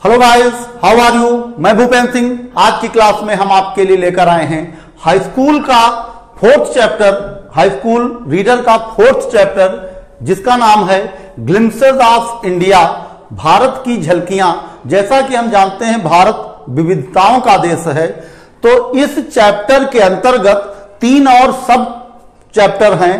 Hello guys, how are you. मैं भूपेंद्र सिंह। आज की क्लास में हम आपके लिए लेकर आए हैं हाई स्कूल का fourth chapter, high school reader का फोर्थ चैप्टर, जिसका नाम है ग्लिम्पसेस ऑफ इंडिया, भारत की झलकियां। जैसा कि हम जानते हैं भारत विविधताओं का देश है, तो इस चैप्टर के अंतर्गत 3 और सब चैप्टर हैं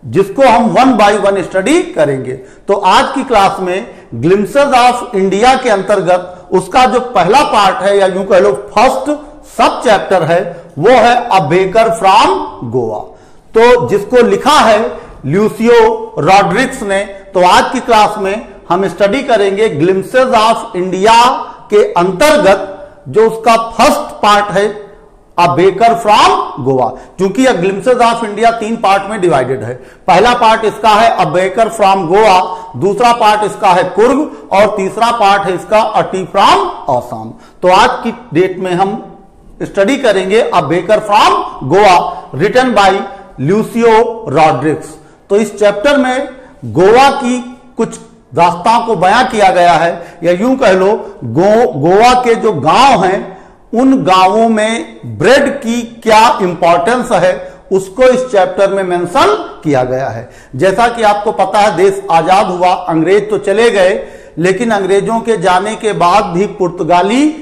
जिसको हम 1 बाय 1 स्टडी करेंगे। तो आज की क्लास में ग्लिम्पसेस ऑफ इंडिया के अंतर्गत उसका जो पहला पार्ट है, या यूं कह लो फर्स्ट सब चैप्टर है, वो है अ बेकर फ्रॉम गोवा। तो जिसको लिखा है ल्यूसियो रॉड्रिग्स ने। तो आज की क्लास में हम स्टडी करेंगे ग्लिम्पसेस ऑफ इंडिया के अंतर्गत जो उसका फर्स्ट पार्ट है अ बेकर फ्रॉम गोवा। क्योंकि यह ग्लिम्पसेस ऑफ इंडिया 3 पार्ट में डिवाइडेड है। पहला पार्ट इसका है अ बेकर फ्रॉम गोवा, दूसरा पार्ट इसका है कुर्ग, और तीसरा पार्ट है इसका अ टी फ्रॉम असम। तो आज की डेट में हम स्टडी करेंगे a baker from Goa, written by Lucio Rodrigues. तो इस चैप्टर में गोवा की कुछ दास्तां को बयां किया गया है, या यूं कह लो गोवा के जो गांव हैं उन गांवों में ब्रेड की क्या इंपॉर्टेंस है उसको इस चैप्टर में मेंशन किया गया है। जैसा कि आपको पता है देश आजाद हुआ, अंग्रेज तो चले गए, लेकिन अंग्रेजों के जाने के बाद भी पुर्तगाली,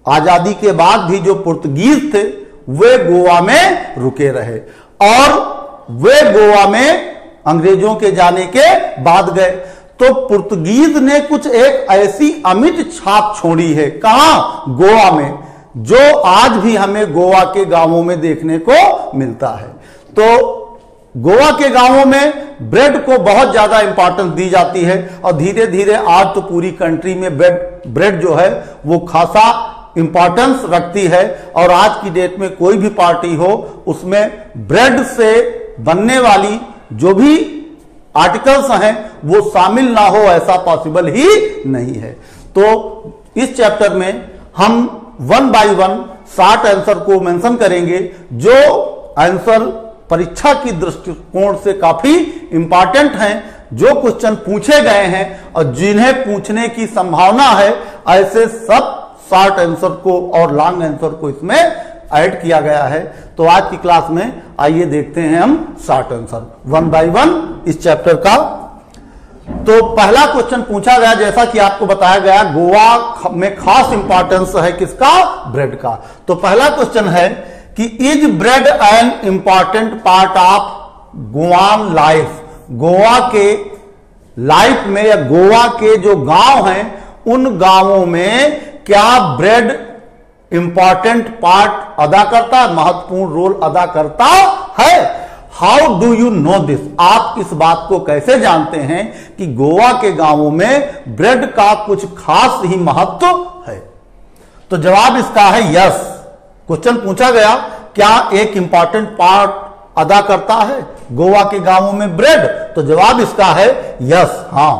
आजादी के बाद भी जो पुर्तगीज थे वे गोवा में रुके रहे, और वे गोवा में अंग्रेजों के जाने के बाद गए। तो पुर्तगीज ने कुछ एक ऐसी अमिट छाप छोड़ी है, कहां? गोवा में, जो आज भी हमें गोवा के गांवों में देखने को मिलता है। तो गोवा के गांवों में ब्रेड को बहुत ज्यादा इंपॉर्टेंस दी जाती है, और धीरे धीरे आज तो पूरी कंट्री में ब्रेड जो है वो खासा इंपॉर्टेंस रखती है। और आज की डेट में कोई भी पार्टी हो उसमें ब्रेड से बनने वाली जो भी आर्टिकल्स हैं वो शामिल ना हो, ऐसा पॉसिबल ही नहीं है। तो इस चैप्टर में हम 1 बाय 1 60 आंसर को मेंशन करेंगे, जो आंसर परीक्षा की दृष्टिकोण से काफी इंपॉर्टेंट हैं, जो क्वेश्चन पूछे गए हैं और जिन्हें पूछने की संभावना है, ऐसे सब 60 आंसर को और लॉन्ग आंसर को इसमें ऐड किया गया है। तो आज की क्लास में आइए देखते हैं हम 60 आंसर 1 बाय 1 इस चैप्टर का। तो पहला क्वेश्चन पूछा गया, जैसा कि आपको बताया गया, गोवा में खास इंपॉर्टेंस है किसका? ब्रेड का। तो पहला क्वेश्चन है कि is bread an important part of गोवान लाइफ। गोवा के लाइफ में या गोवा के जो गांव हैं उन गांवों में क्या ब्रेड इंपॉर्टेंट पार्ट अदा करता है, महत्वपूर्ण रोल अदा करता है? How do you know this. आप इस बात को कैसे जानते हैं कि गोवा के गांवों में ब्रेड का कुछ खास ही महत्व है? तो जवाब इसका है यस। क्वेश्चन पूछा गया क्या एक इंपॉर्टेंट पार्ट अदा करता है गोवा के गांवों में ब्रेड, तो जवाब इसका है यस, हां।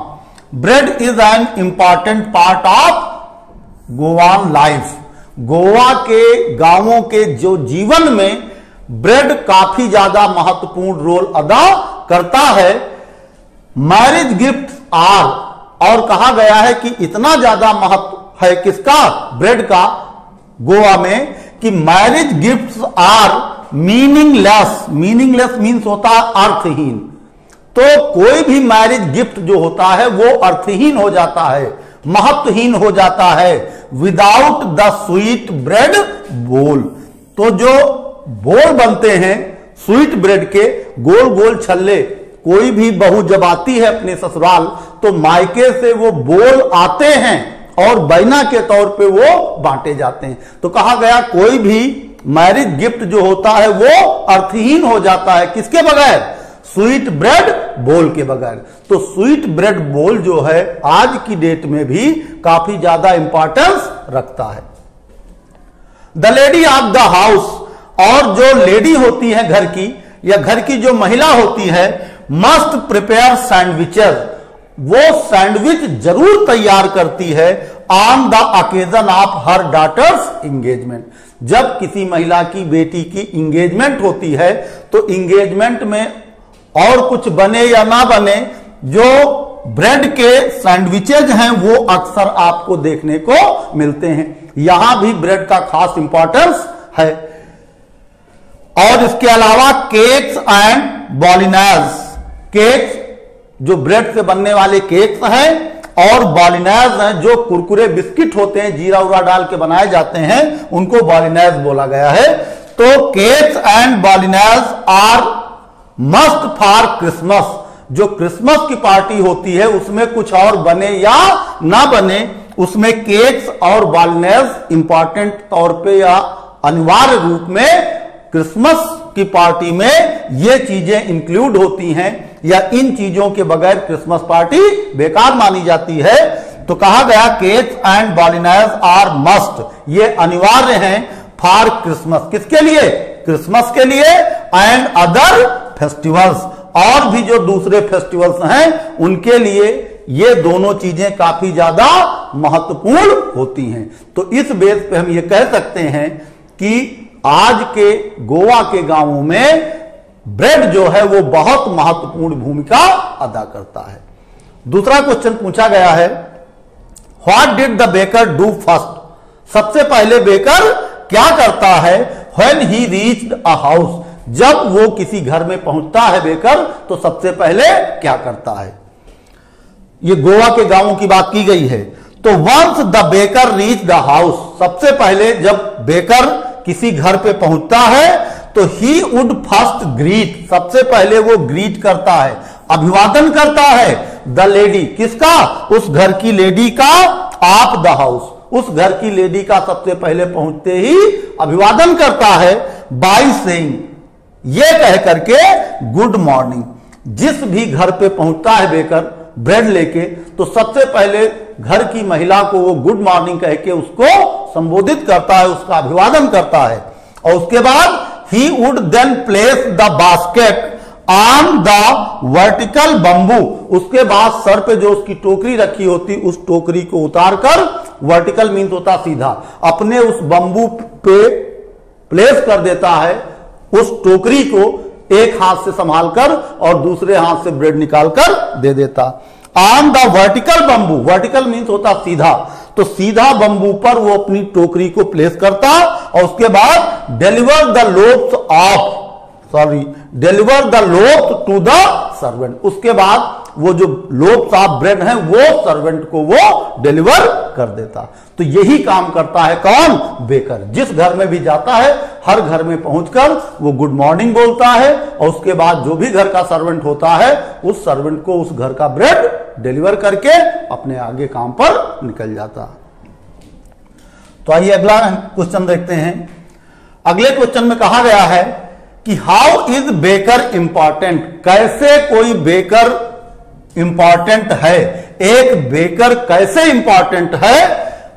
Bread is an important part of गोवान लाइफ। गोवा के गांवों के जो जीवन में ब्रेड काफी ज्यादा महत्वपूर्ण रोल अदा करता है। मैरिज गिफ्ट आर, और कहा गया है कि इतना ज्यादा महत्व है किसका? ब्रेड का गोवा में, कि marriage gifts are meaningless. Meaningless means होता है अर्थहीन। तो कोई भी मैरिज गिफ्ट जो होता है वो अर्थहीन हो जाता है, महत्वहीन हो जाता है विदाउट द स्वीट ब्रेड बोल। तो जो बोल बनते हैं स्वीट ब्रेड के, गोल गोल छल्ले, कोई भी बहू जब आती है अपने ससुराल तो मायके से वो बोल आते हैं और बैना के तौर पे वो बांटे जाते हैं। तो कहा गया कोई भी मैरिज गिफ्ट जो होता है वो अर्थहीन हो जाता है किसके बगैर? स्वीट ब्रेड बोल के बगैर। तो स्वीट ब्रेड बोल जो है आज की डेट में भी काफी ज्यादा इंपॉर्टेंस रखता है। The lady of the house, और जो लेडी होती है घर की, या घर की जो महिला होती है, मस्ट प्रिपेयर सैंडविचेस। वो सैंडविच जरूर तैयार करती है on the occasion of her daughter's engagement. जब किसी महिला की बेटी की इंगेजमेंट होती है तो इंगेजमेंट में और कुछ बने या ना बने, जो ब्रेड के सैंडविचेज हैं वो अक्सर आपको देखने को मिलते हैं। यहां भी ब्रेड का खास इंपॉर्टेंस है। और इसके अलावा केक्स एंड बॉलिनाज, केक्स जो ब्रेड से बनने वाले केक्स हैं और बॉलिनाज हैं जो कुरकुरे बिस्किट होते हैं, जीरा उरा डाल के बनाए जाते हैं, उनको बॉलिनाज बोला गया है। तो cakes and bolinhas are must for Christmas. जो क्रिसमस की पार्टी होती है उसमें कुछ और बने या ना बने, उसमें केक्स और बॉलिनाज इंपॉर्टेंट तौर पे या अनिवार्य रूप में क्रिसमस की पार्टी में ये चीजें इंक्लूड होती हैं, या इन चीजों के बगैर क्रिसमस पार्टी बेकार मानी जाती है। तो कहा गया cakes and bolinhas are must, ये अनिवार्य हैं फॉर क्रिसमस। किसके लिए? क्रिसमस के लिए। एंड अदर फेस्टिवल्स, और भी जो दूसरे फेस्टिवल्स हैं उनके लिए ये दोनों चीजें काफी ज्यादा महत्वपूर्ण होती हैं। तो इस बेस पे हम ये कह सकते हैं कि आज के गोवा के गांवों में ब्रेड जो है वो बहुत महत्वपूर्ण भूमिका अदा करता है। दूसरा क्वेश्चन पूछा गया है, what did the baker do first? सबसे पहले बेकर क्या करता है? When he reached a house, जब वो किसी घर में पहुंचता है बेकर तो सबसे पहले क्या करता है? ये गोवा के गांवों की बात की गई है। तो once the baker reach the house, सबसे पहले जब बेकर किसी घर पे पहुंचता है तो ही वुड फर्स्ट ग्रीट, सबसे पहले वो ग्रीट करता है, अभिवादन करता है द लेडी, किसका? उस घर की लेडी का, ऑफ द हाउस, उस घर की लेडी का सबसे पहले पहुंचते ही अभिवादन करता है बाय सेइंग, ये कह करके गुड मॉर्निंग। जिस भी घर पे पहुंचता है बेकर ब्रेड लेके तो सबसे पहले घर की महिला को वो गुड मॉर्निंग कह के उसको संबोधित करता है, उसका अभिवादन करता है। और उसके बाद ही would then place the basket on the vertical bamboo, उसके बाद सर पे जो उसकी टोकरी रखी होती उस टोकरी को उतारकर, वर्टिकल मीन्स होता सीधा, अपने उस बंबू पे प्लेस कर देता है उस टोकरी को, एक हाथ से संभालकर और दूसरे हाथ से ब्रेड निकालकर दे देता। On the vertical bamboo, vertical means होता सीधा, तो सीधा बंबू पर वो अपनी टोकरी को प्लेस करता और उसके बाद deliver the loaves of, deliver the loaves to the servant, उसके बाद वो जो लोव्स ऑफ ब्रेड है वो सर्वेंट को वो डिलीवर कर देता। तो यही काम करता है कौन? बेकर। जिस घर में भी जाता है हर घर में पहुंचकर वो गुड मॉर्निंग बोलता है और उसके बाद जो भी घर का सर्वेंट होता है उस सर्वेंट को उस घर का ब्रेड डिलीवर करके अपने आगे काम पर निकल जाता। तो आइए अगला क्वेश्चन देखते हैं। अगले क्वेश्चन में कहा गया है कि हाउ इज बेकर इंपॉर्टेंट, कैसे कोई बेकर इंपॉर्टेंट है, एक बेकर कैसे इंपॉर्टेंट है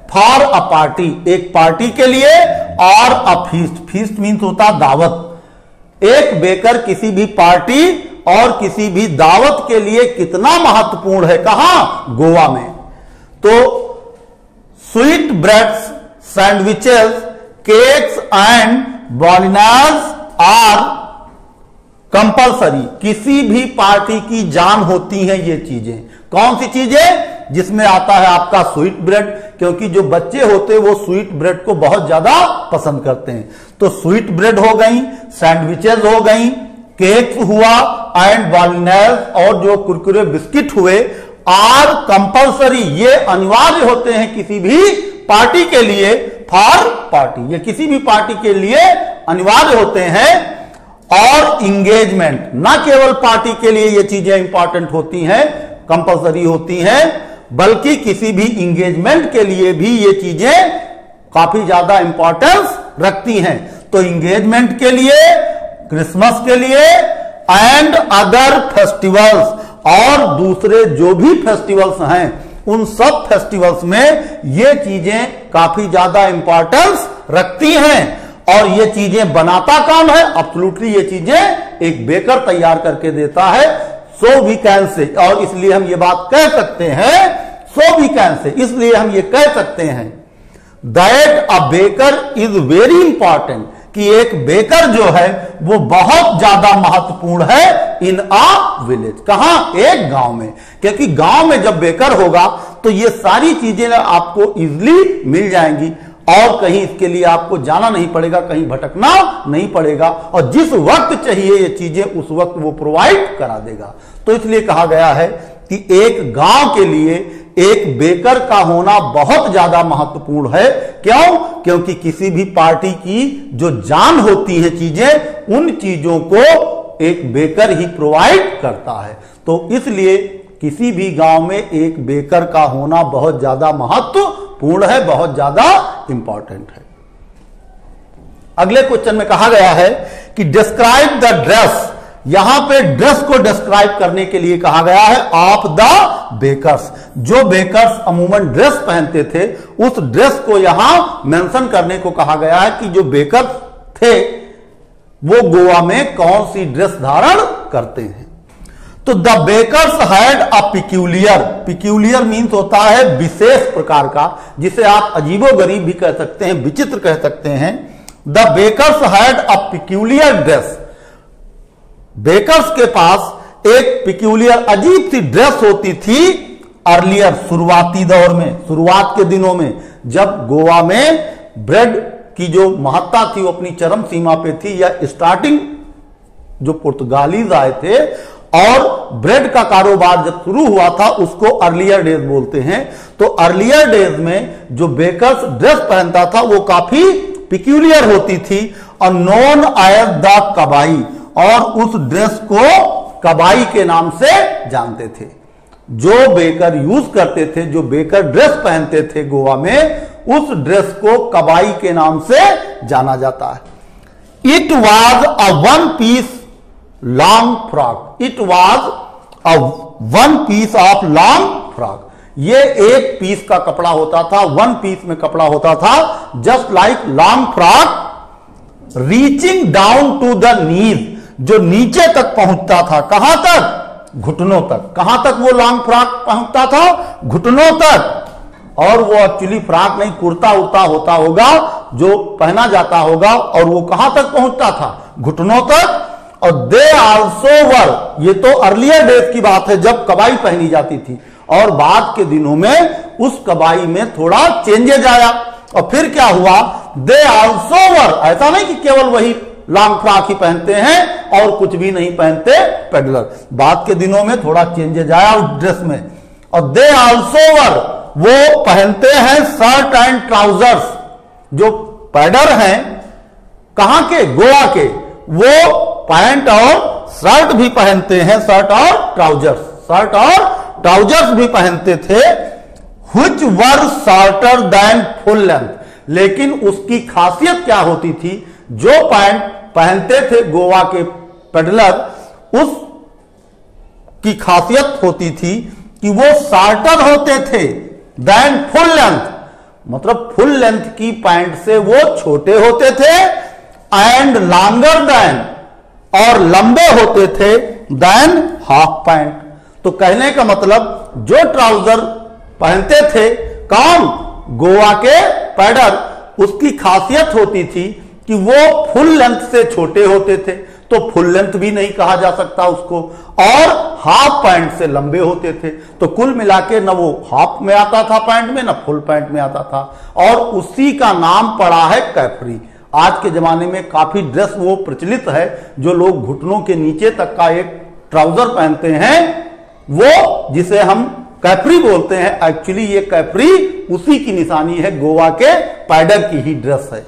फॉर अ पार्टी, एक पार्टी के लिए, और अ फीस्ट, फीस्ट मीन्स होता दावत। एक बेकर किसी भी पार्टी और किसी भी दावत के लिए कितना महत्वपूर्ण है, कहां? गोवा में। तो sweet breads, sandwiches, cakes and bolinhas are compulsory, किसी भी पार्टी की जान होती हैं ये चीजें। कौन सी चीजें? जिसमें आता है आपका स्वीट ब्रेड, क्योंकि जो बच्चे होते हैं वो स्वीट ब्रेड को बहुत ज्यादा पसंद करते हैं। तो स्वीट ब्रेड हो गई, सैंडविचेस हो गई, केक हुआ एंड बॉलिनाज, और जो कुरकुरे बिस्किट हुए, आर कंपल्सरी, ये अनिवार्य होते हैं किसी भी पार्टी के लिए, फॉर पार्टी, ये किसी भी पार्टी के लिए अनिवार्य होते हैं। और इंगेजमेंट, ना केवल पार्टी के लिए ये चीजें इंपॉर्टेंट होती हैं, कंपल्सरी होती हैं, बल्कि किसी भी इंगेजमेंट के लिए भी ये चीजें काफी ज्यादा इंपॉर्टेंस रखती हैं। तो इंगेजमेंट के लिए, क्रिसमस के लिए एंड अदर फेस्टिवल्स, और दूसरे जो भी फेस्टिवल्स हैं उन सब फेस्टिवल्स में ये चीजें काफी ज्यादा इंपॉर्टेंस रखती हैं। और ये चीजें बनाता कौन है? एब्सोल्युटली ये चीजें एक बेकर तैयार करके देता है। सो वी कैन से, और इसलिए हम ये बात कह सकते हैं, सो वी कैन से, इसलिए हम ये कह सकते हैं that a baker is very important, कि एक बेकर जो है वो बहुत ज्यादा महत्वपूर्ण है इन अ विलेज। कहां? एक गांव में, क्योंकि गांव में जब बेकर होगा तो ये सारी चीजें आपको इजीली मिल जाएंगी और कहीं इसके लिए आपको जाना नहीं पड़ेगा, कहीं भटकना नहीं पड़ेगा, और जिस वक्त चाहिए ये चीजें उस वक्त वो प्रोवाइड करा देगा। तो इसलिए कहा गया है कि एक गांव के लिए एक बेकर का होना बहुत ज्यादा महत्वपूर्ण है। क्यों? क्योंकि किसी भी पार्टी की जो जान होती है चीजें, उन चीजों को एक बेकर ही प्रोवाइड करता है। तो इसलिए किसी भी गांव में एक बेकर का होना बहुत ज्यादा महत्वपूर्ण है, बहुत ज्यादा इंपॉर्टेंट है। अगले क्वेश्चन में कहा गया है कि डिस्क्राइब द ड्रेस। यहां पे ड्रेस को डिस्क्राइब करने के लिए कहा गया है ऑफ द बेकर्स। जो बेकर्स अमूमन ड्रेस पहनते थे उस ड्रेस को यहां मेंशन करने को कहा गया है कि जो बेकर थे वो गोवा में कौन सी ड्रेस धारण करते हैं। तो the bakers had a peculiar. Peculiar means होता है विशेष प्रकार का, जिसे आप अजीबोगरीब भी कह सकते हैं, विचित्र कह सकते हैं। The bakers had a peculiar dress. Bakers के पास एक पिक्यूलियर अजीब सी ड्रेस होती थी अर्लियर, शुरुआती दौर में, शुरुआत के दिनों में, जब गोवा में ब्रेड की जो महत्ता थी वो अपनी चरम सीमा पे थी, या स्टार्टिंग जो पुर्तगालीज आए थे और ब्रेड का कारोबार जब शुरू हुआ था उसको अर्लियर डेज बोलते हैं। तो अर्लियर डेज में जो बेकर्स ड्रेस पहनता था वो काफी पिक्यूलियर होती थी और नोन एज द कबाई, और उस ड्रेस को कबाई के नाम से जानते थे। जो बेकर यूज करते थे, जो बेकर ड्रेस पहनते थे गोवा में, उस ड्रेस को कबाई के नाम से जाना जाता है। It was a one piece long frock. It was a one piece of long frock. ये एक पीस का कपड़ा होता था, वन पीस में कपड़ा होता था, just like long frock, reaching down to the knees, जो नीचे तक पहुंचता था। कहां तक? घुटनों तक। कहां तक वो लॉन्ग फ्रॉक पहुंचता था? घुटनों तक। और वो एक्चुअली फ्रॉक नहीं, कुर्ता उर्ता होता होगा जो पहना जाता होगा, और वो कहां तक पहुंचता था? घुटनों तक। और दे आल्सो वर, ये तो अर्लियर डेज की बात है जब कबाई पहनी जाती थी, और बाद के दिनों में उस कबाई में थोड़ा चेंजेज आया। और फिर क्या हुआ? दे आल्सो वर, ऐसा नहीं कि केवल वही लॉन्ग फ्रॉक ही पहनते हैं और कुछ भी नहीं पहनते पेडलर। बाद के दिनों में थोड़ा चेंजेज आया उस ड्रेस में। और दे आल्सो वर, वो पहनते हैं शर्ट एंड ट्राउजर्स। जो पैडर हैं कहां के? गोवा के, वो पैंट और शर्ट भी पहनते हैं, शर्ट और ट्राउजर्स, शर्ट और ट्राउजर्स भी पहनते थे। Which were shorter than full length. लेकिन उसकी खासियत क्या होती थी? जो पैंट पहनते थे गोवा के पेडलर, उस की खासियत होती थी कि वो शॉर्टर होते थे देन फुल लेंथ, मतलब फुल लेंथ की पैंट से वो छोटे होते थे, एंड लॉन्गर देन, और लंबे होते थे देन हाफ पैंट। तो कहने का मतलब जो ट्राउजर पहनते थे कौन? गोवा के पैडर, उसकी खासियत होती थी कि वो फुल लेंथ से छोटे होते थे, तो फुल लेंथ भी नहीं कहा जा सकता उसको, और हाफ पैंट से लंबे होते थे। तो कुल मिला के न वो हाफ में आता था पैंट में, न फुल पैंट में आता था, और उसी का नाम पड़ा है कैप्री। आज के जमाने में काफी ड्रेस वो प्रचलित है, जो लोग घुटनों के नीचे तक का एक ट्राउजर पहनते हैं, वो जिसे हम कैप्री बोलते हैं। एक्चुअली ये कैप्री उसी की निशानी है, गोवा के पैडर की ही ड्रेस है।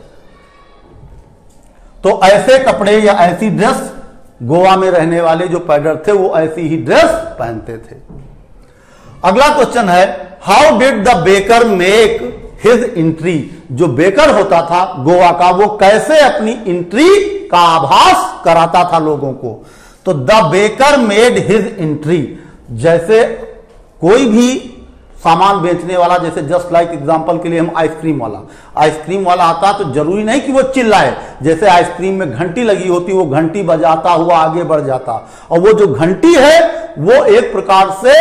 तो ऐसे कपड़े या ऐसी ड्रेस गोवा में रहने वाले जो पैडर थे वो ऐसी ही ड्रेस पहनते थे। अगला क्वेश्चन है, how did the baker make his entry. जो बेकर होता था गोवा का, वो कैसे अपनी एंट्री का आभास कराता था लोगों को? तो the baker made his entry, जैसे कोई भी सामान बेचने वाला, जैसे जस्ट लाइक एग्जांपल के लिए हम आइसक्रीम वाला आता तो जरूरी नहीं कि वो चिल्लाए, जैसे आइसक्रीम में घंटी लगी होती, वो घंटी बजाता हुआ आगे बढ़ जाता, और वो जो घंटी है वो एक प्रकार से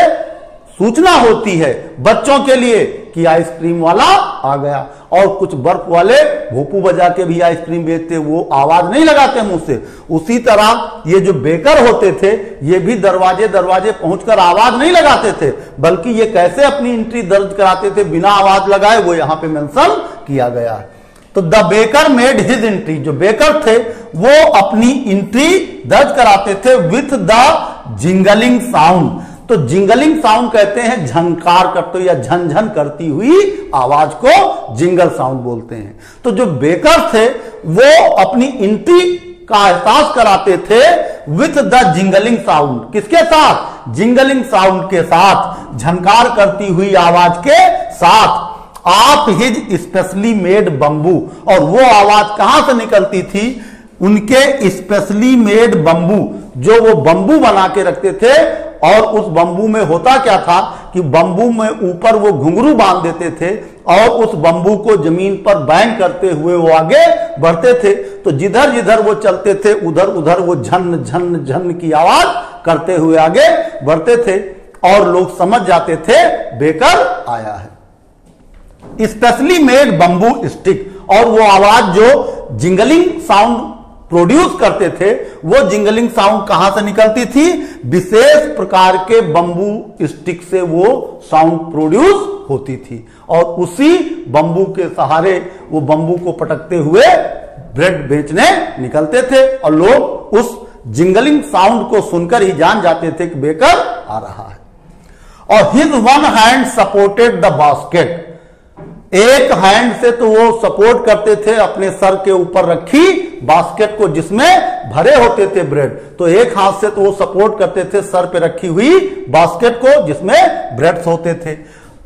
सूचना होती है बच्चों के लिए कि आइसक्रीम वाला आ गया। और कुछ बर्फ वाले भोपू बजा के भी आइसक्रीम बेचते, वो आवाज नहीं लगाते मुंह से। उसी तरह ये जो बेकर होते थे ये भी दरवाजे दरवाजे पहुंचकर आवाज नहीं लगाते थे, बल्कि ये कैसे अपनी एंट्री दर्ज कराते थे बिना आवाज लगाए, वो यहां पे मेंशन किया गया है। तो the baker made his entry, जो बेकर थे वो अपनी एंट्री दर्ज कराते थे विथ द जिंगलिंग साउंड। तो जिंगलिंग साउंड कहते हैं झंकार करते या झनझन करती हुई आवाज को जिंगल साउंड बोलते हैं। तो जो बेकर थे वो अपनी एंट्री का एहसास कराते थे विथ द जिंगलिंग साउंड। किसके साथ? जिंगलिंग साउंड के साथ, झंकार करती हुई आवाज के साथ। आप हिज स्पेशली मेड बंबू, और वो आवाज कहां से निकलती थी? उनके स्पेशली मेड बंबू, जो वो बंबू बना के रखते थे। और उस बंबू में होता क्या था कि बंबू में ऊपर वो घुंघरू बांध देते थे और उस बंबू को जमीन पर बैंग करते हुए वो आगे बढ़ते थे। तो जिधर जिधर वो चलते थे उधर उधर वो झन झन झन की आवाज करते हुए आगे बढ़ते थे और लोग समझ जाते थे बेकर आया है। स्पेशली मेड बंबू स्टिक, और वो आवाज जो जिंगलिंग साउंड प्रोड्यूस करते थे वो जिंगलिंग साउंड कहां से निकलती थी? विशेष प्रकार के बंबू स्टिक से वो साउंड प्रोड्यूस होती थी और उसी बंबू के सहारे वो बंबू को पटकते हुए ब्रेड बेचने निकलते थे और लोग उस जिंगलिंग साउंड को सुनकर ही जान जाते थे कि बेकर आ रहा है। और his one hand supported the basket, एक हैंड से तो वो सपोर्ट करते थे अपने सर के ऊपर रखी बास्केट को जिसमें भरे होते थे ब्रेड। तो एक हाथ से तो वो सपोर्ट करते थे सर पे रखी हुई बास्केट को जिसमें ब्रेड्स होते थे।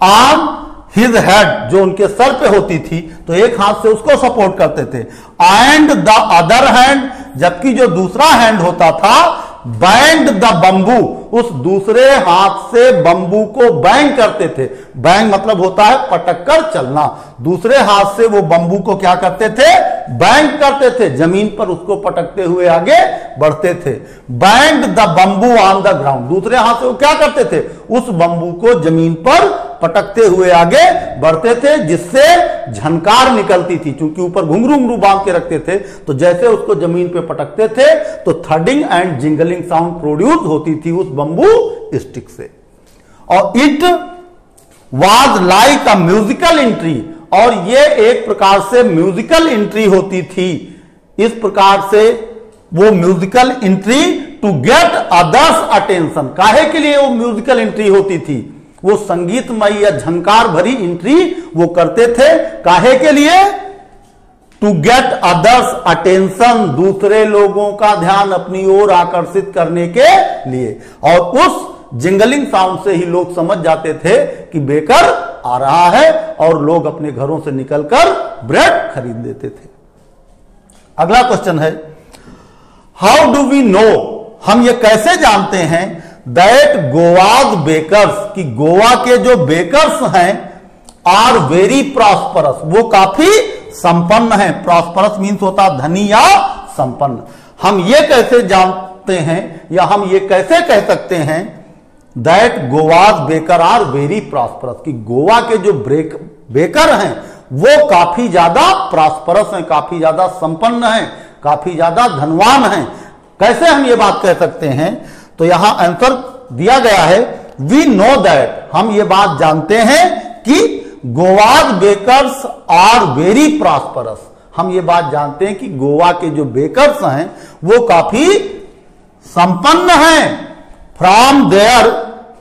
ऑन हिज हेड, जो उनके सर पे होती थी, तो एक हाथ से उसको सपोर्ट करते थे। एंड द अदर हैंड, जबकि जो दूसरा हैंड होता था, बैंड द बंबू, उस दूसरे हाथ से बंबू को बैंग करते थे। बैंग मतलब होता है पटक कर चलना। दूसरे हाथ से वो बंबू को क्या करते थे? बैंग करते थे, जमीन पर उसको पटकते हुए आगे बढ़ते थे। Band the bamboo on the ground, दूसरे हाथ से वो क्या करते थे? उस बंबू को जमीन पर पटकते हुए आगे बढ़ते थे जिससे झनकार निकलती थी। क्योंकि ऊपर घुंघरू घुंघरू बांध के रखते थे तो जैसे उसको जमीन पे पटकते थे तो थर्डिंग एंड जिंगलिंग साउंड प्रोड्यूस होती थी उस बंबू स्टिक से। और it was like a musical entry, और ये एक प्रकार से म्यूजिकल एंट्री होती थी। इस प्रकार से वो musical entry to get others attention, काहे के लिए वो म्यूजिकल एंट्री होती थी? वो संगीतमय या झंकार भरी एंट्री वो करते थे, काहे के लिए? टू गेट अदर्स अटेंशन, दूसरे लोगों का ध्यान अपनी ओर आकर्षित करने के लिए। और उस जिंगलिंग साउंड से ही लोग समझ जाते थे कि बेकर आ रहा है और लोग अपने घरों से निकलकर ब्रेड खरीद लेते थे। अगला क्वेश्चन है, हाउ डू वी नो, हम ये कैसे जानते हैं दैट गोवाज बेकर्स, कि गोवा के जो बेकर्स हैं आर वेरी प्रॉस्परस, वो काफी संपन्न है। प्रॉस्परस मीन्स होता धनी या संपन्न। हम ये कैसे जानते हैं या हम ये कैसे कह सकते हैं that Goa's baker are very prosperous, कि गोवा के जो बेकर हैं वो काफी ज्यादा प्रॉस्परस हैं, काफी ज्यादा संपन्न हैं, काफी ज्यादा धनवान हैं। कैसे हम ये बात कह सकते हैं? तो यहां आंसर दिया गया है, वी नो दैट, हम ये बात जानते हैं कि Goa's bakers are very prosperous, हम ये बात जानते हैं कि गोवा के जो बेकर्स हैं वो काफी संपन्न हैं। From their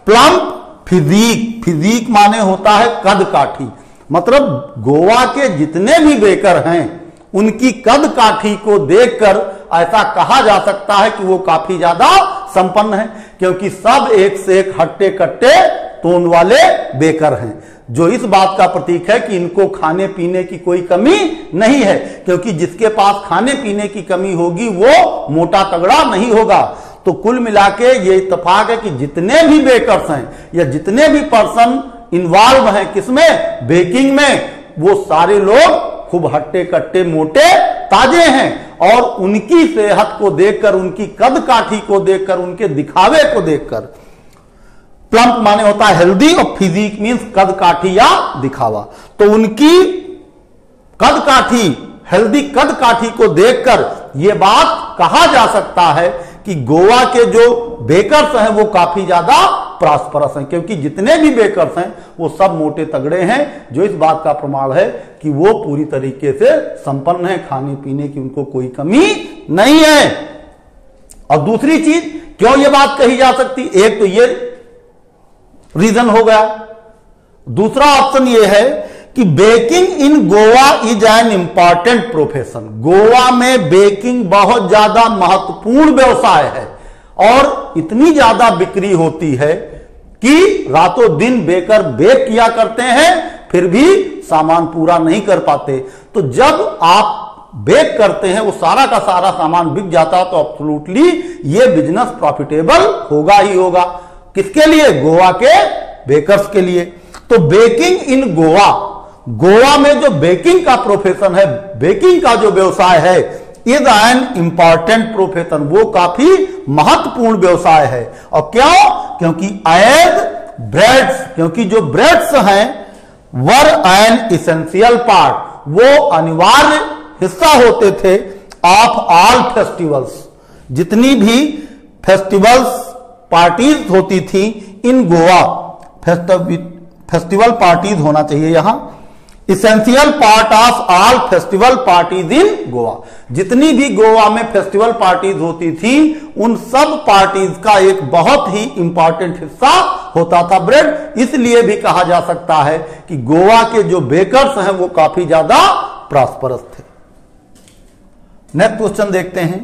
plump physique, physique माने होता है कद काठी, मतलब गोवा के जितने भी बेकर हैं उनकी कद काठी को देखकर ऐसा कहा जा सकता है कि वो काफी ज्यादा संपन्न है, क्योंकि सब एक से एक हट्टे कट्टे तोन वाले बेकर हैं, जो इस बात का प्रतीक है कि इनको खाने पीने की कोई कमी नहीं है, क्योंकि जिसके पास खाने पीने की कमी होगी वो मोटा तगड़ा नहीं होगा। तो कुल मिलाके ये इत्तेफाक है कि जितने भी बेकर्स हैं या जितने भी पर्सन इन्वॉल्व हैं किसमें, बेकिंग में, वो सारे लोग खूब हट्टे कट्टे मोटे ताजे हैं और उनकी सेहत को देखकर, उनकी कद काठी को देखकर, उनके दिखावे को देखकर प्लम्प माने होता है हेल्दी और फिजिक मीन्स कद काठी या दिखावा। तो उनकी कद काठी, हेल्दी कद काठी को देखकर यह बात कहा जा सकता है कि गोवा के जो बेकर्स हैं वो काफी ज्यादा प्रॉस्परस हैं, क्योंकि जितने भी बेकर्स हैं वो सब मोटे तगड़े हैं, जो इस बात का प्रमाण है कि वो पूरी तरीके से संपन्न है, खाने पीने की उनको कोई कमी नहीं है। और दूसरी चीज क्यों ये बात कही जा सकती, एक तो ये रीजन हो गया। दूसरा ऑप्शन ये है कि baking in Goa is an important profession. Goa में बेकिंग बहुत ज्यादा महत्वपूर्ण व्यवसाय है और इतनी ज्यादा बिक्री होती है कि रातों दिन बेकर बेक किया करते हैं, फिर भी सामान पूरा नहीं कर पाते। तो जब आप बेक करते हैं वो सारा का सारा सामान बिक जाता, तो एब्सोल्युटली ये बिजनेस प्रॉफिटेबल होगा ही होगा। किसके लिए? गोवा के बेकर्स के लिए। तो बेकिंग इन गोवा, गोवा में जो बेकिंग का प्रोफेशन है, बेकिंग का जो व्यवसाय है, इज एन इंपॉर्टेंट प्रोफेशन, वो काफी महत्वपूर्ण व्यवसाय है। और क्यों? क्योंकि एज ब्रेड्स, क्योंकि जो ब्रेड्स हैं वर एन इसेंशियल पार्ट, वो अनिवार्य हिस्सा होते थे ऑफ ऑल फेस्टिवल्स। जितनी भी फेस्टिवल्स पार्टीज होती थी इन गोवा, फेस्टिवल पार्टीज होना चाहिए यहां, essential part of all festival parties in Goa. जितनी भी गोवा में फेस्टिवल पार्टीज होती थी उन सब पार्टीज का एक बहुत ही इंपॉर्टेंट हिस्सा होता था ब्रेड। इसलिए भी कहा जा सकता है कि गोवा के जो बेकर्स हैं वो काफी ज्यादा प्रॉस्परस थे। नेक्स्ट क्वेश्चन देखते हैं।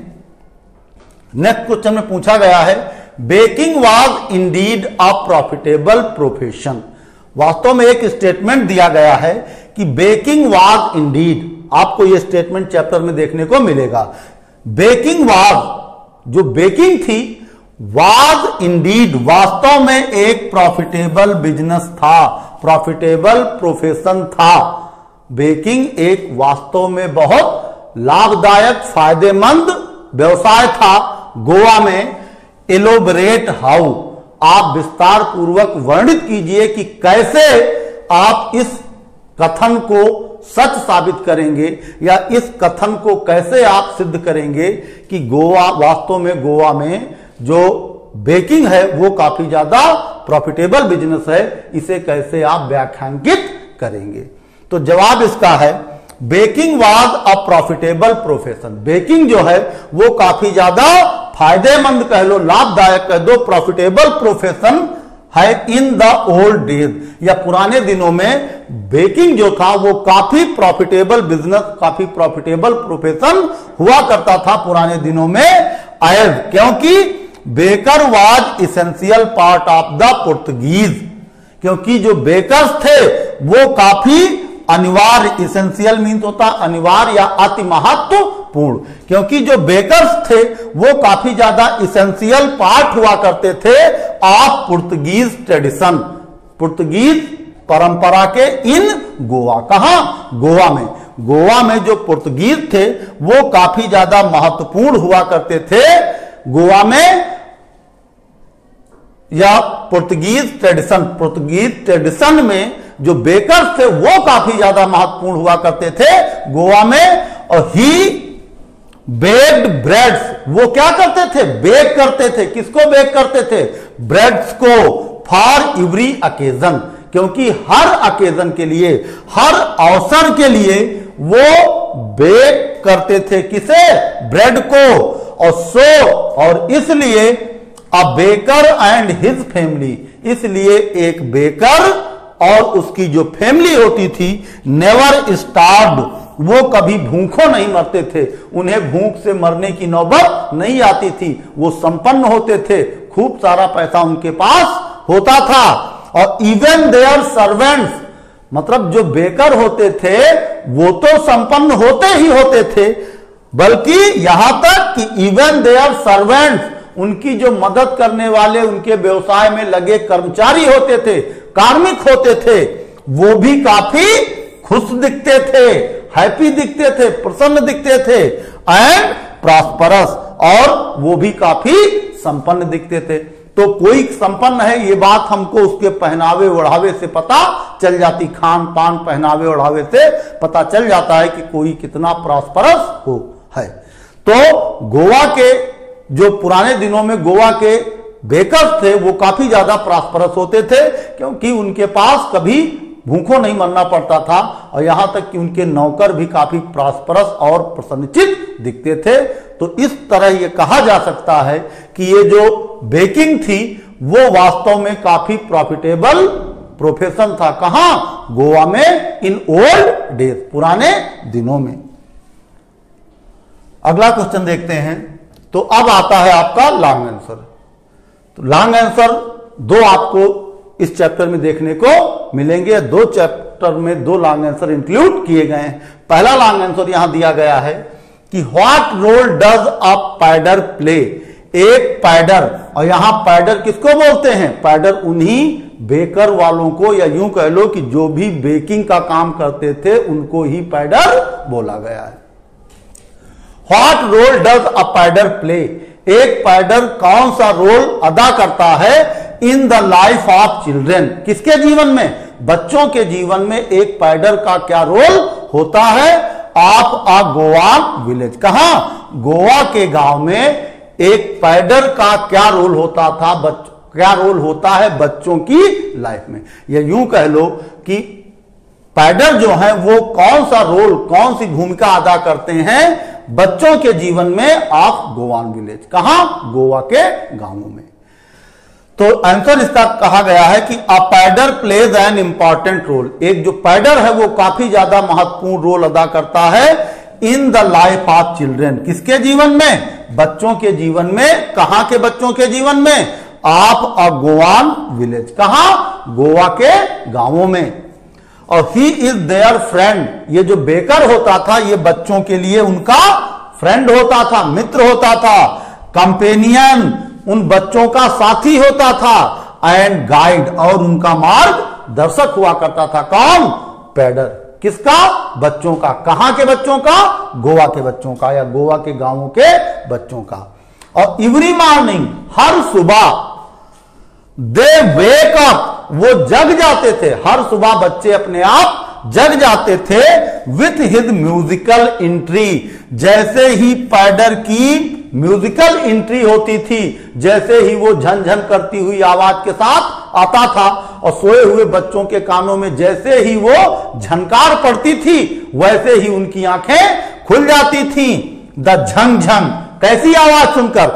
नेक्स्ट क्वेश्चन में पूछा गया है baking was indeed a profitable profession. वास्तव में एक स्टेटमेंट दिया गया है कि बेकिंग वाज इंडीड, आपको यह स्टेटमेंट चैप्टर में देखने को मिलेगा। बेकिंग वाज, जो बेकिंग थी, वाज इंडीड, वास्तव में एक प्रॉफिटेबल बिजनेस था, प्रॉफिटेबल प्रोफेशन था। बेकिंग एक वास्तव में बहुत लाभदायक फायदेमंद व्यवसाय था गोवा में। एलोबरेट हाउ, आप विस्तार पूर्वक वर्णित कीजिए कि कैसे आप इस कथन को सच साबित करेंगे या इस कथन को कैसे आप सिद्ध करेंगे कि गोवा, वास्तव में गोवा में जो बेकिंग है वो काफी ज्यादा प्रॉफिटेबल बिजनेस है, इसे कैसे आप व्याख्यांकित करेंगे। तो जवाब इसका है baking was a profitable profession. Baking जो है वो काफी ज्यादा फायदेमंद कह लो, लाभदायक कह दो, प्रॉफिटेबल प्रोफेशन है इन द ओल्ड डेज, या पुराने दिनों में बेकिंग जो था वो काफी प्रॉफिटेबल बिजनेस, काफी प्रॉफिटेबल प्रोफेशन हुआ करता था पुराने दिनों में। एज, क्योंकि baker was essential part of the Portuguese, क्योंकि जो बेकर्स थे वो काफी अनिवार्य, इसेंशियल मीन्स होता अनिवार्य या अति महत्वपूर्ण, क्योंकि जो बेकर्स थे वो काफी ज्यादा इसेंशियल पार्ट हुआ करते थे ऑफ पुर्तगीज ट्रेडिशन, पुर्तगीज परंपरा के इन गोवा। कहां? गोवा में। गोवा में जो पुर्तगीज थे वो काफी ज्यादा महत्वपूर्ण हुआ करते थे गोवा में, या पुर्तगीज ट्रेडिशन में जो बेकर्स थे वो काफी ज्यादा महत्वपूर्ण हुआ करते थे गोवा में। और ही बेक्ड ब्रेड्स, वो क्या करते थे? बेक करते थे। किसको बेक करते थे? ब्रेड्स को, फॉर एवरी ओकेजन, क्योंकि हर ओकेजन के लिए, हर अवसर के लिए वो बेक करते थे। किसे? ब्रेड को। और इसलिए a baker and his family, इसलिए एक बेकर और उसकी जो फैमिली होती थी नेवर स्टार्व्ड, वो कभी भूखों नहीं मरते थे, उन्हें भूख से मरने की नौबत नहीं आती थी, वो संपन्न होते थे, खूब सारा पैसा उनके पास होता था। और इवन देयर सर्वेंट्स, मतलब जो बेकर होते थे वो तो संपन्न होते ही होते थे, बल्कि यहां तक कि इवन देयर सर्वेंट्स, उनकी जो मदद करने वाले, उनके व्यवसाय में लगे कर्मचारी होते थे, कार्मिक होते थे, वो भी काफी खुश दिखते थे, हैप्पी दिखते थे, प्रसन्न दिखते थे, एंड प्रॉस्परस, और वो भी काफी संपन्न दिखते थे। तो कोई संपन्न है ये बात हमको उसके पहनावे ओढ़ावे से पता चल जाती, खान पान पहनावे ओढ़ावे से पता चल जाता है कि कोई कितना प्रॉस्परस हो है। तो गोवा के जो पुराने दिनों में गोवा के बेकर्स थे वो काफी ज्यादा प्रॉस्परस होते थे, क्योंकि उनके पास कभी भूखों नहीं मरना पड़ता था, और यहां तक कि उनके नौकर भी काफी प्रॉस्परस और प्रसन्नचित्त दिखते थे। तो इस तरह ये कहा जा सकता है कि ये जो बेकिंग थी वो वास्तव में काफी प्रॉफिटेबल प्रोफेशन था। कहां? गोवा में, इन ओल्ड डेज, पुराने दिनों में। अगला क्वेश्चन देखते हैं। तो अब आता है आपका लॉन्ग आंसर। तो लॉन्ग आंसर दो आपको इस चैप्टर में देखने को मिलेंगे। दो चैप्टर में दो लॉन्ग आंसर इंक्लूड किए गए हैं। पहला लॉन्ग आंसर यहां दिया गया है कि what role does a pader play. एक पैडर, और यहां पैडर किसको बोलते हैं? पैडर उन्हीं बेकर वालों को, या यूं कह लो कि जो भी बेकिंग का काम करते थे उनको ही पैडर बोला गया है। What role does a pader play. एक पैडर कौन सा रोल अदा करता है in the life of children. किसके जीवन में? बच्चों के जीवन में एक पैडर का क्या रोल होता है? Of a Goa village. कहां? गोवा के गांव में एक पैडर का क्या रोल होता था? क्या रोल होता है बच्चों की लाइफ में। या यूं कह लो कि पैडर जो है वो कौन सा रोल, कौन सी भूमिका अदा करते हैं बच्चों के जीवन में ऑफ गोवान विलेज। कहां? गोवा के गांवों में। तो आंसर इसका कहा गया है कि a pader plays an important role. एक जो पैडर है वो काफी ज्यादा महत्वपूर्ण रोल अदा करता है in the life of children. किसके जीवन में? बच्चों के जीवन में। कहां के बच्चों के जीवन में? ऑफ अ गोवान विलेज। कहां? गोवा के गांवों में। और ही इज देयर फ्रेंड। ये जो बेकर होता था ये बच्चों के लिए उनका फ्रेंड होता था, मित्र होता था, कंपेनियन, उन बच्चों का साथी होता था, एंड गाइड, और उनका मार्गदर्शक हुआ करता था। कौन? पैडर। किसका? बच्चों का। कहां के बच्चों का? गोवा के बच्चों का, या गोवा के गांवों के बच्चों का। और एवरी मॉर्निंग, हर सुबह, दे वेक अप, वो जग जाते थे। हर सुबह बच्चे अपने आप जग जाते थे विथ हिज म्यूजिकल एंट्री। जैसे ही पैडर की म्यूजिकल एंट्री होती थी, जैसे ही वो झनझन करती हुई आवाज के साथ आता था, और सोए हुए बच्चों के कानों में जैसे ही वो झनकार पड़ती थी वैसे ही उनकी आंखें खुल जाती थी। द झंग झंग, कैसी आवाज सुनकर?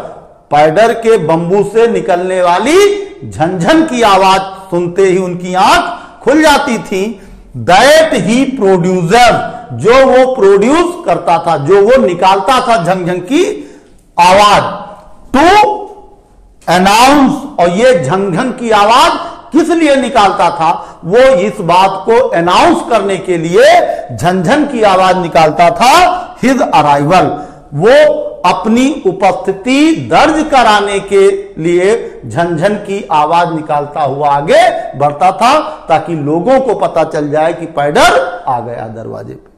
पैडर के बंबू से निकलने वाली झनझन की आवाज सुनते ही उनकी आंख खुल जाती थी। दैट ही प्रोड्यूसर, जो वो प्रोड्यूस करता था, जो वो निकालता था झंझन की आवाज, टू अनाउंस। और ये झंझन की आवाज किस लिए निकालता था? वो इस बात को अनाउंस करने के लिए झंझन की आवाज निकालता था। हिज अराइवल, वो अपनी उपस्थिति दर्ज कराने के लिए झंझन की आवाज निकालता हुआ आगे बढ़ता था, ताकि लोगों को पता चल जाए कि पैडर आ गया दरवाजे पे।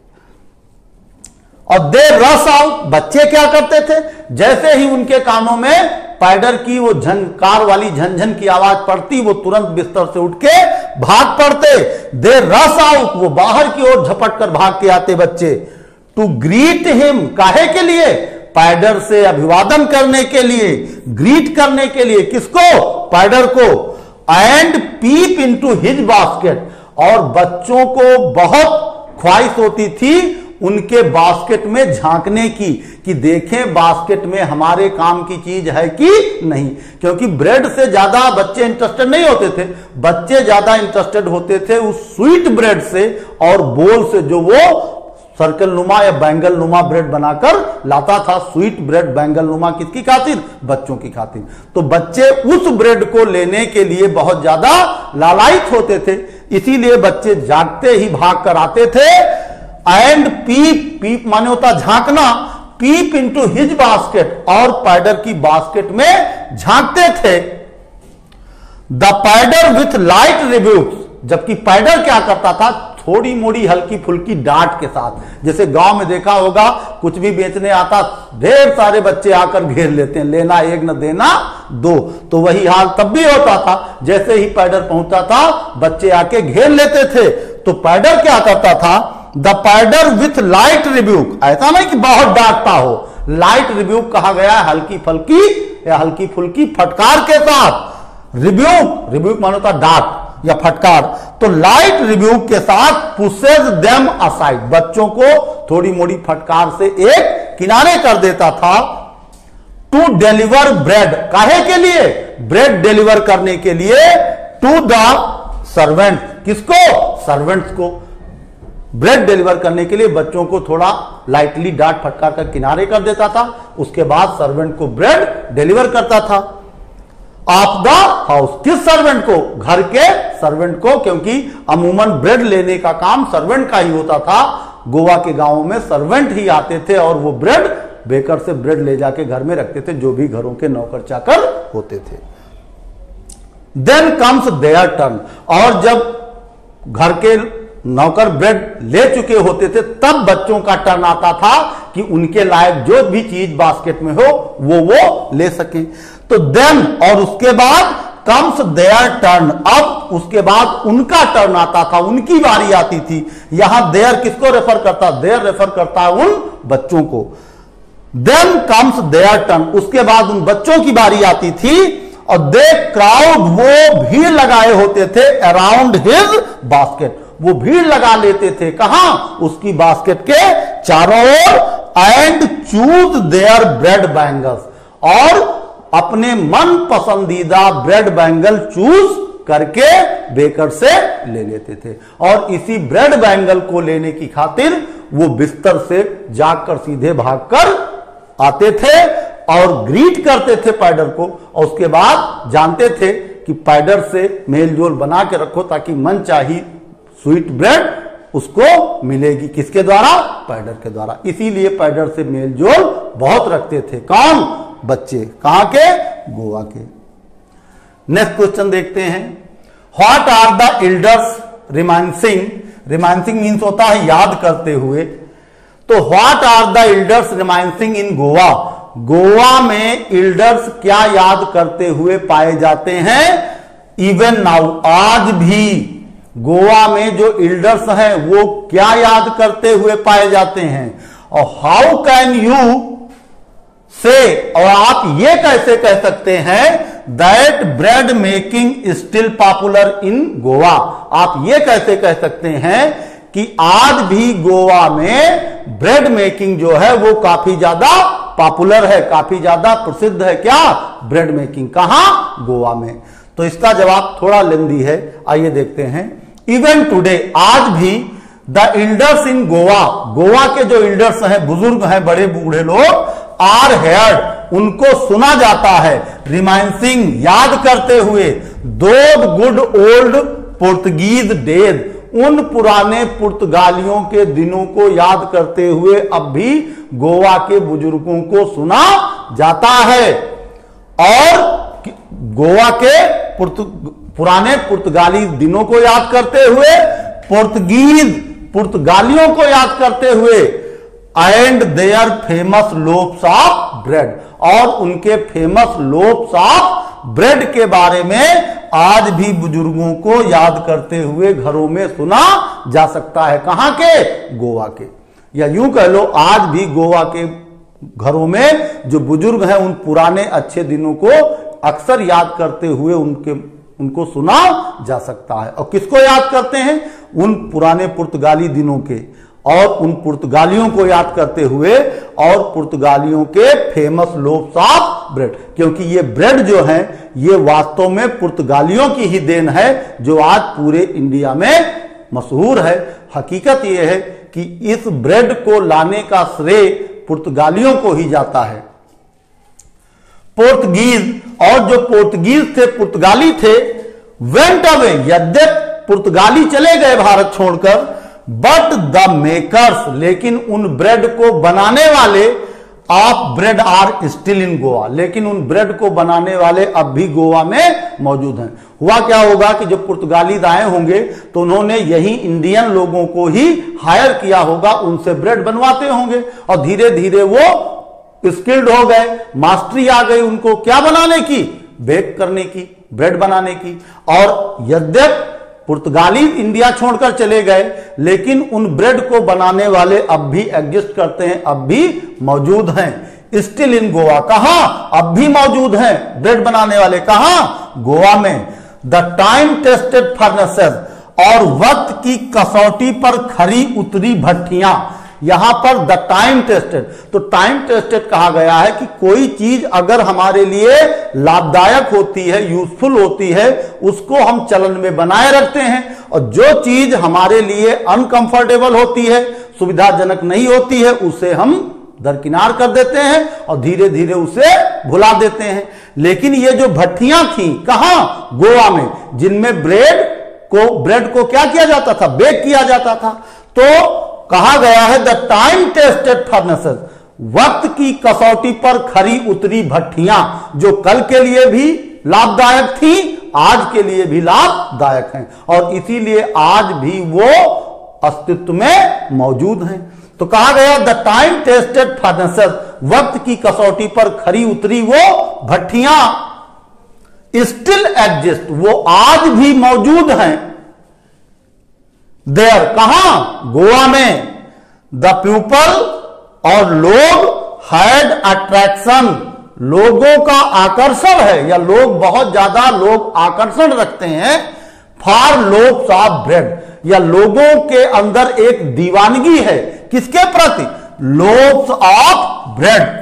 और दे रस आउट, बच्चे क्या करते थे? जैसे ही उनके कानों में पैडर की वो झनकार वाली झंझन की आवाज पड़ती, वो तुरंत बिस्तर से उठ के भाग पड़ते। दे रस आउट, वो बाहर की ओर झपट कर भाग के आते बच्चे। टू ग्रीट हिम, काहे के लिए? पैडर से अभिवादन करने के लिए, ग्रीट करने के लिए। किसको? पैडर को। And peep into his basket, और बच्चों को बहुत ख्वाहिश होती थी उनके बास्केट में झांकने की, कि देखें बास्केट में हमारे काम की चीज है कि नहीं। क्योंकि ब्रेड से ज्यादा बच्चे इंटरेस्टेड नहीं होते थे, बच्चे ज्यादा इंटरेस्टेड होते थे उस स्वीट ब्रेड से और बोल से, जो वो सर्कल नुमा या बैंगल नुमा ब्रेड बनाकर लाता था। स्वीट ब्रेड बैंगल नुमा किसकी खातिर? बच्चों की खातिर। तो बच्चे उस ब्रेड को लेने के लिए बहुत ज्यादा लालायित होते थे, इसीलिए बच्चे जागते ही भाग कर आते थे। एंड पीप, पीप माने होता झांकना, पीप इनटू हिज बास्केट, और पैडर की बास्केट में झांकते थे। द पैडर विथ लाइट रिब्यूक्स, जबकि पैडर क्या करता था? थोड़ी मोड़ी हल्की फुल्की डांट के साथ। जैसे गांव में देखा होगा, कुछ भी बेचने आता ढेर सारे बच्चे आकर घेर लेते हैं, लेना एक न देना दो। तो वही हाल तब भी होता था, जैसे ही पैडर पहुंचता था बच्चे आके घेर लेते थे। तो पैडर क्या करता था, the pader with light rebuke, ऐसा नहीं कि बहुत डांटता हो, लाइट रिब्यूक कहा गया है हल्की फल्की या हल्की फुल्की फटकार के साथ। रिब्यूक मानो था डांट या फटकार, तो लाइट रिब्यूक के साथ पुशेज देम असाइड, बच्चों को थोड़ी मोड़ी फटकार से एक किनारे कर देता था। टू डिलीवर ब्रेड, काहे के लिए, ब्रेड डिलीवर करने के लिए, टू द सर्वेंट, किसको, सर्वेंट्स को, ब्रेड डिलीवर करने के लिए बच्चों को थोड़ा लाइटली डांट फटकार कर किनारे कर देता था। उसके बाद सर्वेंट को ब्रेड डिलीवर करता था। ऑफ द हाउस, किस सर्वेंट को, घर के सर्वेंट को, क्योंकि अमूमन ब्रेड लेने का काम सर्वेंट का ही होता था। गोवा के गांवों में सर्वेंट ही आते थे और वो ब्रेड बेकर से ब्रेड ले जाके घर में रखते थे, जो भी घरों के नौकर चाकर होते थे। देन कम्स देयर टर्न, और जब घर के नौकर ब्रेड ले चुके होते थे तब बच्चों का टर्न आता था कि उनके लायक जो भी चीज बास्केट में हो वो ले सके। तो देन, और उसके बाद कम्स देयर टर्न, अब उसके बाद उनका टर्न आता था, उनकी बारी आती थी। यहां देयर किसको रेफर करता, देयर रेफर करता है उन बच्चों को। देन कम्स देयर टर्न, उसके बाद उन बच्चों की बारी आती थी और दे क्राउड, वो भीड़ लगाए होते थे अराउंड हिज बास्केट, वो भीड़ लगा लेते थे, कहां, उसकी बास्केट के चारों ओर, and choose their bread bangles, और अपने मन पसंदीदा ब्रेड बैंगल चूज करके बेकर से ले लेते थे। और इसी ब्रेड बैंगल को लेने की खातिर वो बिस्तर से जागकर सीधे भागकर आते थे और ग्रीट करते थे पैडर को, और उसके बाद जानते थे कि पैडर से मेलजोल बना के रखो ताकि मन चाही स्वीट ब्रेड उसको मिलेगी, किसके द्वारा, पैडर के द्वारा। इसीलिए पैडर से मेलजोल बहुत रखते थे, कौन, बच्चे, कहां के, गोवा के। नेक्स्ट क्वेश्चन देखते हैं, what are the elders reminiscing, reminiscing means होता है याद करते हुए। तो what are the elders reminiscing in Goa, Goa में एल्डर्स क्या याद करते हुए पाए जाते हैं, इवन नाउ, आज भी गोवा में जो एल्डर्स हैं वो क्या याद करते हुए पाए जाते हैं। और हाउ कैन यू से, और आप ये कैसे कह सकते हैं, that bread making still popular in Goa, आप ये कैसे कह सकते हैं कि आज भी गोवा में ब्रेड मेकिंग जो है वो काफी ज्यादा पॉपुलर है, काफी ज्यादा प्रसिद्ध है, क्या, ब्रेड मेकिंग, कहां, गोवा में। तो इसका जवाब थोड़ा लेंदी है, आइए देखते हैं। इवन टुडे, आज भी, द एल्डर्स इन गोवा, गोवा के जो एल्डर्स हैं, बुजुर्ग हैं, बड़े बूढ़े लोग, आर हेयर्ड, उनको सुना जाता है, रिमाइंसिंग, याद करते हुए, दो गुड ओल्ड पुर्तगीज डेज, उन पुराने पुर्तगालियों के दिनों को याद करते हुए अब भी गोवा के बुजुर्गों को सुना जाता है। और गोवा के पुराने पुर्तगाली दिनों को याद करते हुए, पुर्तगालियों को याद करते हुए, and their famous loafs of bread, और उनके फेमस लोफ्स ऑफ ब्रेड के बारे में आज भी बुजुर्गों को याद करते हुए घरों में सुना जा सकता है, कहां के, गोवा के। या यूं कह लो, आज भी गोवा के घरों में जो बुजुर्ग हैं उन पुराने अच्छे दिनों को अक्सर याद करते हुए उनको सुना जा सकता है। और किसको याद करते हैं, उन पुराने पुर्तगाली दिनों के, और उन पुर्तगालियों को याद करते हुए, और पुर्तगालियों के फेमस लोफ्स ऑफ ब्रेड, क्योंकि ये ब्रेड जो है ये वास्तव में पुर्तगालियों की ही देन है जो आज पूरे इंडिया में मशहूर है। हकीकत यह है कि इस ब्रेड को लाने का श्रेय पुर्तगालियों को ही जाता है। पोर्तुगीज, और जो पोर्तुगीज थे, पुर्तगाली थे, वेंट अवे, यद्यप पुर्तगाली चले गए भारत छोड़कर, बट द मेकर्स, लेकिन उन ब्रेड को बनाने वाले, of bread are still in Goa, लेकिन उन ब्रेड को बनाने वाले अब भी गोवा में मौजूद हैं। हुआ क्या होगा कि जब पुर्तगाली आए होंगे तो उन्होंने यही इंडियन लोगों को ही हायर किया होगा, उनसे ब्रेड बनवाते होंगे, और धीरे धीरे वो स्किल्ड हो गए, मास्टरी आ गई उनको क्या बनाने की, बेक करने की, ब्रेड बनाने की। और यद्यप पुर्तगाली इंडिया छोड़कर चले गए, लेकिन उन ब्रेड को बनाने वाले अब भी एग्जिस्ट करते हैं, अब भी मौजूद हैं। स्टिल इन गोवा, कहां? अब भी मौजूद हैं ब्रेड बनाने वाले, कहां? गोवा में। द टाइम टेस्टेड फर्नेसेस, और वक्त की कसौटी पर खरी उतरी भट्टियां। यहां पर द टाइम टेस्टेड, तो टाइम टेस्टेड कहा गया है कि कोई चीज अगर हमारे लिए लाभदायक होती है, यूजफुल होती है, उसको हम चलन में बनाए रखते हैं, और जो चीज हमारे लिए अनकंफर्टेबल होती है, सुविधाजनक नहीं होती है, उसे हम दरकिनार कर देते हैं और धीरे धीरे उसे भुला देते हैं। लेकिन ये जो भट्टियां थी, कहां? गोवा में, जिनमें ब्रेड को क्या किया जाता था? बेक किया जाता था। तो कहा गया है द टाइम टेस्टेड फर्नेसेस, वक्त की कसौटी पर खरी उतरी भट्टियां, जो कल के लिए भी लाभदायक थी, आज के लिए भी लाभदायक हैं, और इसीलिए आज भी वो अस्तित्व में मौजूद हैं। तो कहा गया द टाइम टेस्टेड फर्नेसेस, वक्त की कसौटी पर खरी उतरी वो भट्टियां स्टिल एग्जिस्ट, वो आज भी मौजूद हैं। देयर, कहां? गोवा में। द पीपल, और लोग, हैड अट्रैक्शन, लोगों का आकर्षण है, या लोग बहुत ज्यादा लोग आकर्षण रखते हैं, फॉर लोव्स ऑफ ब्रेड, या लोगों के अंदर एक दीवानगी है, किसके प्रति? लोव्स ऑफ ब्रेड,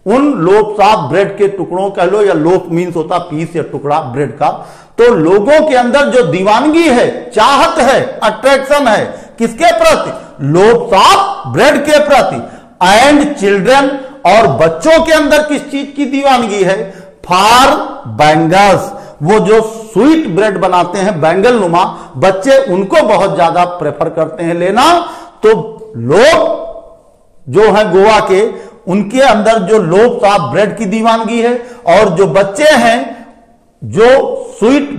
उन लोव्स ऑफ ब्रेड के टुकड़ों कह लो, या लोफ मीन्स होता पीस या टुकड़ा ब्रेड का। तो लोगों के अंदर जो दीवानगी है, चाहत है, अट्रैक्शन है, किसके प्रति? लोव्स ऑफ ब्रेड के प्रति। एंड चिल्ड्रन, और बच्चों के अंदर किस चीज की दीवानगी है? फॉर बैंगल्स, वो जो स्वीट ब्रेड बनाते हैं बैंगल नुमा, बच्चे उनको बहुत ज्यादा प्रेफर करते हैं लेना। तो लोग जो है गोवा के, उनके अंदर जो लोव्स ऑफ ब्रेड की दीवानगी है, और जो बच्चे हैं जो स्वीट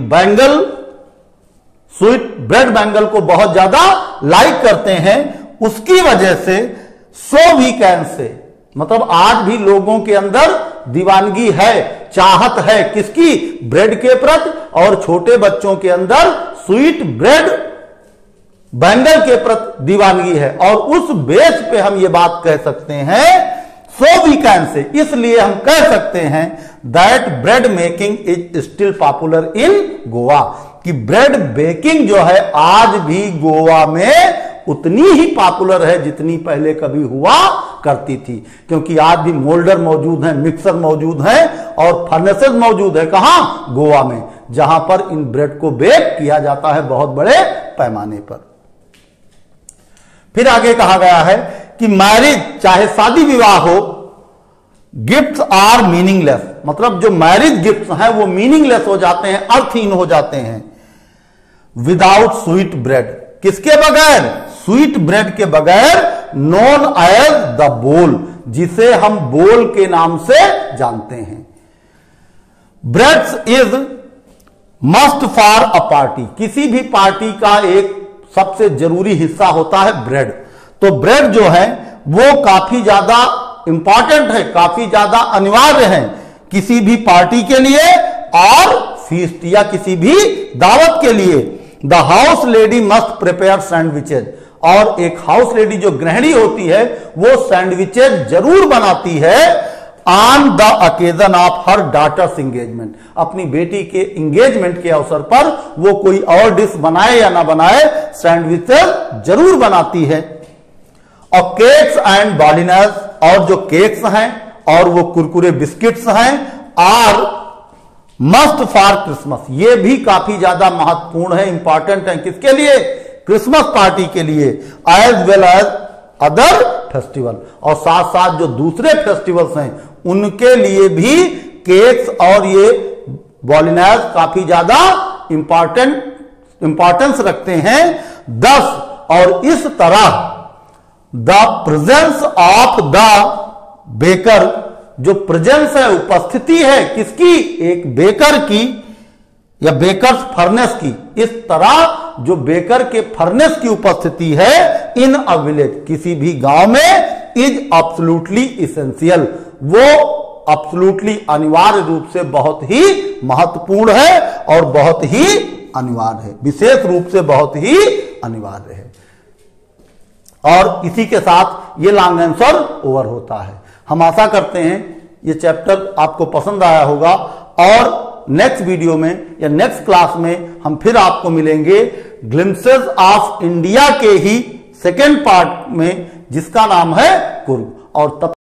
ब्रेड बैंगल को बहुत ज्यादा लाइक करते हैं, उसकी वजह से सो वी कैन से, मतलब आज भी लोगों के अंदर दीवानगी है, चाहत है, किसकी? ब्रेड के प्रति, और छोटे बच्चों के अंदर स्वीट ब्रेड बैंगल के प्रति दीवानगी है। और उस बेस पे हम ये बात कह सकते हैं, सो वी कैन से, इसलिए हम कह सकते हैं that bread making is still popular in Goa, कि ब्रेड बेकिंग जो है आज भी गोवा में उतनी ही पॉपुलर है जितनी पहले कभी हुआ करती थी। क्योंकि आज भी मोल्डर मौजूद हैं, मिक्सर मौजूद हैं, और फर्नेसेस मौजूद है, कहां? गोवा में, जहां पर इन ब्रेड को बेक किया जाता है बहुत बड़े पैमाने पर। फिर आगे कहा गया है कि मैरिज, चाहे शादी विवाह हो, गिफ्ट्स आर मीनिंगलेस, मतलब जो मैरिज गिफ्ट्स हैं वो मीनिंगलेस हो जाते हैं, अर्थहीन हो जाते हैं, विदाउट स्वीट ब्रेड, किसके बगैर? स्वीट ब्रेड के बगैर, नोन एज द बोल, जिसे हम बोल के नाम से जानते हैं। Breads is must for a party, किसी भी पार्टी का एक सबसे जरूरी हिस्सा होता है ब्रेड। तो ब्रेड जो है वो काफी ज्यादा इंपॉर्टेंट है, काफी ज्यादा अनिवार्य है किसी भी पार्टी के लिए और फीस्ट या किसी भी दावत के लिए। The house lady must prepare sandwiches, और एक हाउस लेडी जो गृहिणी होती है वो सैंडविचेज जरूर बनाती है on the occasion of her daughter's engagement, अपनी बेटी के एंगेजमेंट के अवसर पर वो कोई और डिश बनाए या ना बनाए, सैंडविचेज जरूर बनाती है। और केक्स एंड बॉलिनर्स, और जो केक्स हैं और वो कुरकुरे बिस्किट्स हैं, आर मस्ट फॉर क्रिसमस, ये भी काफी ज्यादा महत्वपूर्ण है, इंपॉर्टेंट है, किसके लिए? क्रिसमस पार्टी के लिए, as well as other festival, और साथ साथ जो दूसरे फेस्टिवल्स हैं उनके लिए भी केक्स और ये बॉलिनर्स काफी ज्यादा इंपॉर्टेंस रखते हैं। 10, और इस तरह the presence of the baker, जो प्रेजेंस है, उपस्थिति है किसकी? एक बेकर की या बेकर्स फर्नेस की, इस तरह जो बेकर के फर्नेस की उपस्थिति है इन अ विलेज, किसी भी गांव में, इज एब्सोल्युटली इसेंशियल, वो अब्सोल्युटली अनिवार्य रूप से बहुत ही महत्वपूर्ण है और बहुत ही अनिवार्य है, विशेष रूप से बहुत ही अनिवार्य है। और इसी के साथ ये लॉन्ग आंसर ओवर होता है। हम आशा करते हैं ये चैप्टर आपको पसंद आया होगा और नेक्स्ट वीडियो में या नेक्स्ट क्लास में हम फिर आपको मिलेंगे ग्लिम्पसेस ऑफ इंडिया के ही सेकेंड पार्ट में, जिसका नाम है कुर्ग। और तब